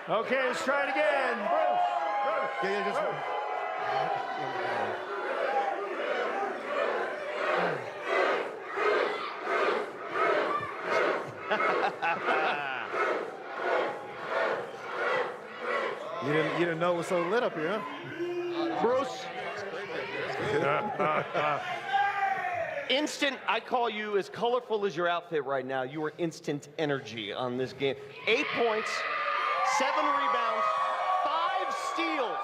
Okay, let's try it again. Bruce. Yeah, just... You didn't know it was so lit up here, huh? Bruce. Instant, I call you as colorful as your outfit right now. You are instant energy on this game. 8 points, 7 rebounds, 5 steals.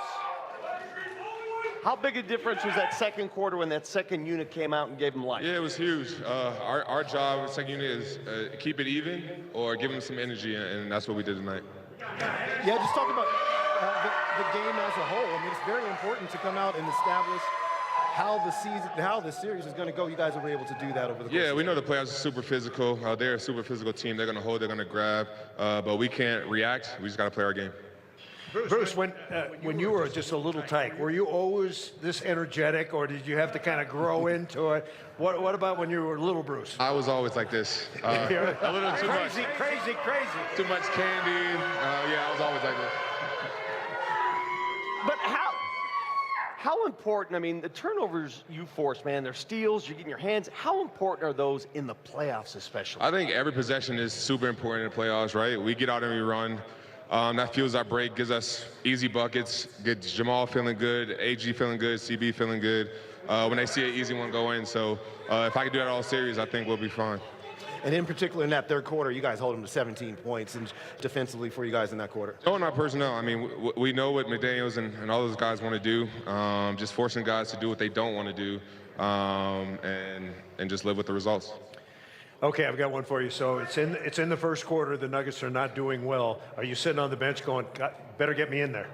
How big a difference was that second quarter when that second unit came out and gave them life? Yeah, it was huge. Our job, second unit, is keep it even or give them some energy, and that's what we did tonight. Yeah, just talk about the game as a whole. I mean, it's very important to come out and establish how the series is going to go. You guys were able to do that over the course. Yeah, we know the playoffs are super physical. They're a super physical team. They're going to hold, they're going to grab, but we can't react. We just got to play our game. Bruce, when you were just a little tight, were you always this energetic, or did you have to kind of grow into it? What about when you were little Bruce? I was always like this. A little too much. Crazy. Too much candy. Yeah, I was always like this. But how important, I mean, the turnovers you force, man, they're steals, you're getting your hands. How important are those in the playoffs especially? I think every possession is super important in the playoffs, right? We get out and we run. That fuels our break, gives us easy buckets, gets Jamal feeling good, AG feeling good, CB feeling good when they see an easy one go in. So if I can do that all series, I think we'll be fine. And in particular, in that third quarter, you guys hold them to 17 points and defensively for you guys in that quarter. Knowing our personnel, I mean, we know what McDaniels and all those guys want to do, just forcing guys to do what they don't want to do and just live with the results. Okay, I've got one for you. So it's in the first quarter. The Nuggets are not doing well. Are you sitting on the bench going, better get me in there?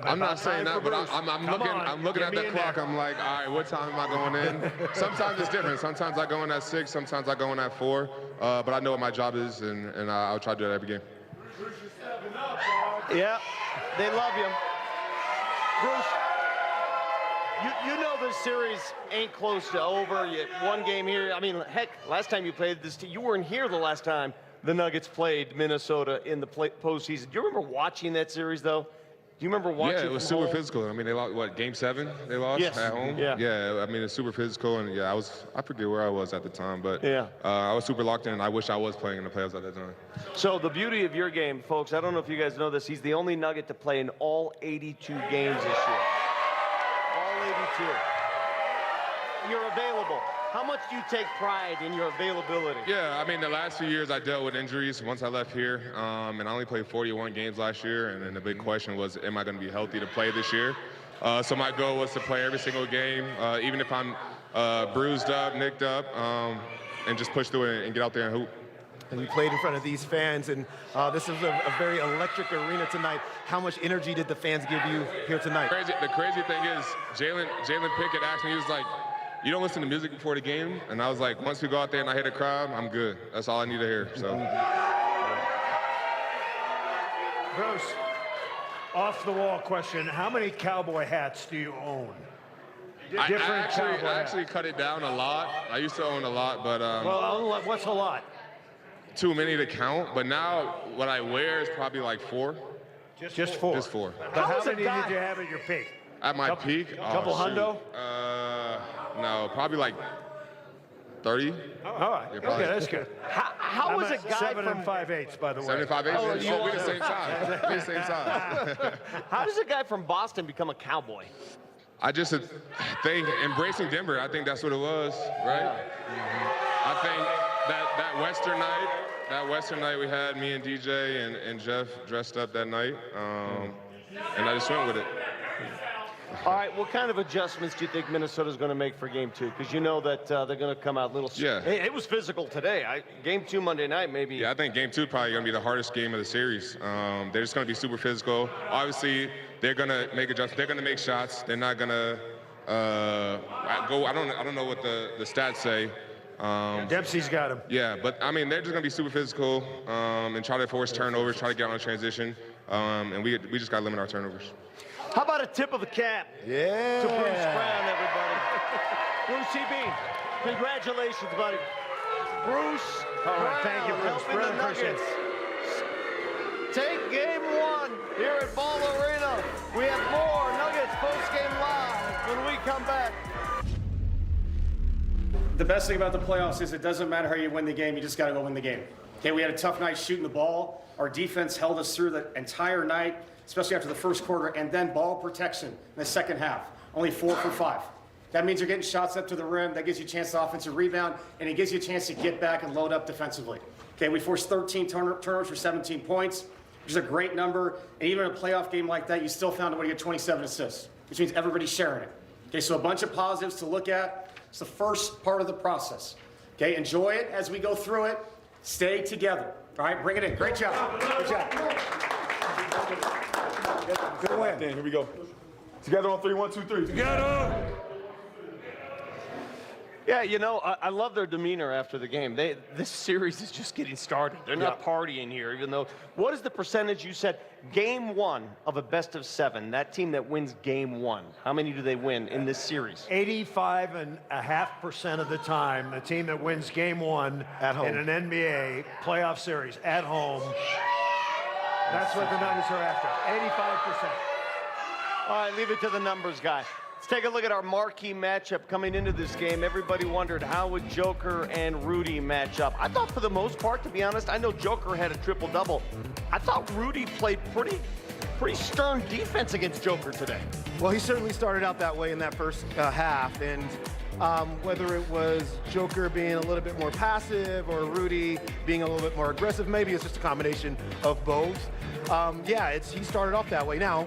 I'm not saying that, but I'm looking at the clock. I'm like, all right, what time am I going in? Sometimes it's different. Sometimes I go in at 6. Sometimes I go in at 4. But I know what my job is, and I'll try to do that every game. Yeah, they love you. Bruce, you know this series ain't close to over. You had one game here. I mean, heck, last time you played this team, you weren't here the last time the Nuggets played Minnesota in the postseason. Do you remember watching that series, though? Do you remember watching? Yeah, it was super physical. I mean, they lost, what, Game 7 they lost at home? Yeah, I mean, it's super physical, and yeah, I forget where I was at the time, but yeah, I was super locked in, and I wish I was playing in the playoffs at that time. So the beauty of your game, folks, I don't know if you guys know this, he's the only Nugget to play in all 82 games this year. All 82. You're available. How much do you take pride in your availability? Yeah, I mean, the last few years I dealt with injuries once I left here, and I only played 41 games last year, and then the big question was, am I going to be healthy to play this year? So my goal was to play every single game, even if I'm bruised up, nicked up, and just push through it and get out there and hoop. And you played in front of these fans, and this is a very electric arena tonight. How much energy did the fans give you here tonight? The crazy thing is, Jalen Pickett asked me, he was like, you don't listen to music before the game? And I was like, once we go out there and I hear the crowd, I'm good. That's all I need to hear. So. Bruce, off the wall question, how many cowboy hats do you own? I actually cut it down a lot. I used to own a lot, but well, what's a lot? Too many to count, but now what I wear is probably like 4. Just 4? Just 4. But how many did you have at your peak? At my peak? Couple hundo? No, probably like 30. All right. Yeah, okay, that's good. How was a guy 7 and 5/8, by the way. 7 and 5/8? Oh, we're the same size. We're the same size. How does a guy from Boston become a Cowboy? I just think embracing Denver, I think that's what it was, right? I think that Western night we had, me and DJ and Jeff dressed up that night, and I just went with it. All right, what kind of adjustments do you think Minnesota's going to make for Game 2? Because you know that they're going to come out a little. Yeah. It was physical today. Game 2 Monday night, maybe. Yeah, I think Game 2 probably going to be the hardest game of the series. They're just going to be super physical. Obviously, they're going to make adjustments. They're going to make shots. They're not going to go. I don't know what the stats say. Dempsey's got him. Yeah, but I mean, they're just going to be super physical and try to force turnovers, try to get on a transition, and we just got to limit our turnovers. How about a tip of the cap to Bruce Brown, everybody? Bruce CB, congratulations, buddy. Bruce Brown, thank you, Bruce. helping the Nuggets take Game 1. here at Ball Arena. We have more Nuggets postgame live when we come back. The best thing about the playoffs is it doesn't matter how you win the game, you just got to go win the game. Okay, we had a tough night shooting the ball. Our defense held us through the entire night, especially after the first quarter, and then ball protection in the second half. Only 4 for 5. That means you're getting shots up to the rim. That gives you a chance to offensive rebound, and it gives you a chance to get back and load up defensively. Okay, we forced 13 turnovers for 17 points, which is a great number. And even in a playoff game like that, you still found a way to get 27 assists, which means everybody's sharing it. Okay, so a bunch of positives to look at. It's the first part of the process. Okay, enjoy it as we go through it. Stay together. All right, bring it in. Great job. Good job. Good win. Then here we go. Together on 3, 1, 2, 3. Together. Yeah, you know, I love their demeanor after the game. This series is just getting started. They're not partying here, even though. What is the percentage you said? Game 1 of a best of 7. That team that wins game 1. How many do they win in this series? 85.5% of the time, the team that wins game 1 at home in an NBA playoff series at home. That's what the Nuggets are after. 85%. All right, leave it to the numbers guy. Let's take a look at our marquee matchup coming into this game. Everybody wondered how would Joker and Rudy match up. I thought for the most part, to be honest, I know Joker had a triple-double. I thought Rudy played pretty stern defense against Joker today. Well, he certainly started out that way in that first half, and whether it was Joker being a little bit more passive or Rudy being a little bit more aggressive, maybe it's just a combination of both. He started off that way. Now,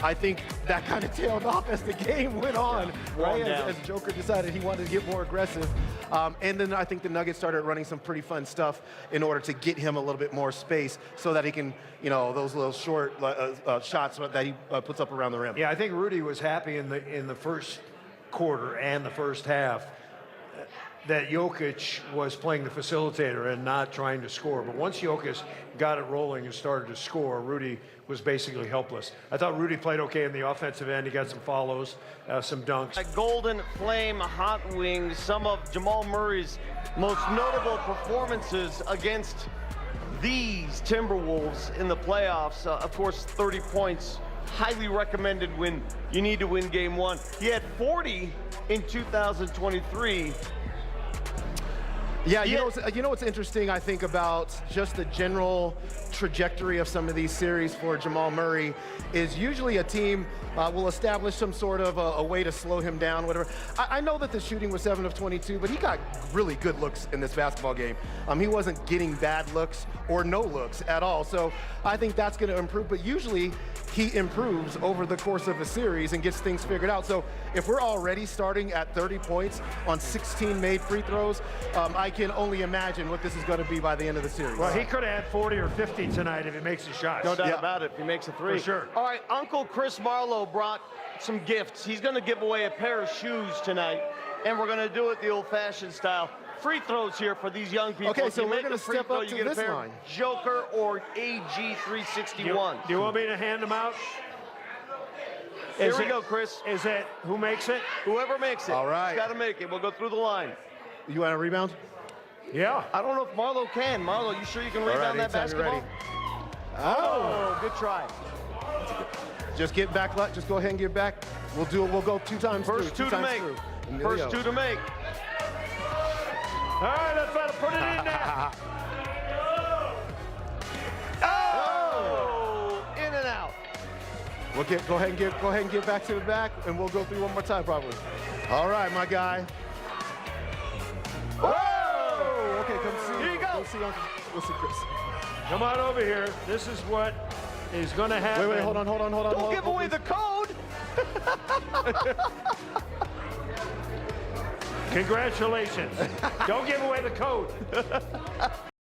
I think that kind of tailed off as the game went on, right? As Joker decided he wanted to get more aggressive. And then I think the Nuggets started running some pretty fun stuff in order to get him a little bit more space so that he can, those little short shots that he puts up around the rim. Yeah, I think Rudy was happy in the first quarter and the first half that Jokic was playing the facilitator and not trying to score. But once Jokic got it rolling and started to score, Rudy was basically helpless. I thought Rudy played okay in the offensive end. He got some follows, some dunks. Golden Flame Hot Wings, some of Jamal Murray's most notable performances against these Timberwolves in the playoffs. Of course, 30 points, highly recommended when you need to win game 1. He had 40 in 2023. Yeah, you know what's interesting, I think, about just the general trajectory of some of these series for Jamal Murray is usually a team will establish some sort of a way to slow him down, whatever. I know that the shooting was 7 of 22, but he got really good looks in this basketball game. He wasn't getting bad looks or no looks at all, so I think that's going to improve, but usually he improves over the course of a series and gets things figured out. So if we're already starting at 30 points on 16 made free throws, I can only imagine what this is going to be by the end of the series. Well, he could have had 40 or 50 tonight if he makes his shots. No doubt about it, if he makes a 3. For sure. All right, Uncle Chris Marlowe brought some gifts. He's going to give away a pair of shoes tonight, and we're going to do it the old-fashioned style. Free throws here for these young people. Okay, If so you we're make going a to free step throw, up to you get a this pair line. of Joker or AG361. Do you want me to hand them out? Here we go, Chris. Is it who makes it? Whoever makes it. All right. Got to make it. We'll go through the line. You want a rebound? Yeah. I don't know if Marlowe can. Marlowe, you sure you can rebound that anytime you're basketball? ready. Oh, good try. Just get back, just go ahead and get back. We'll go 2 times First through. 2 to make. First 2 to make. All right, let's try to put it in there. Oh! In and out. Go ahead and get back to the back, and we'll go through one more time probably. All right, my guy. Whoa! Okay, come see. Here you go. We'll see Chris. Come on over here. This is what is going to happen. Wait, hold on. Don't give away the code. Congratulations. Don't give away the code.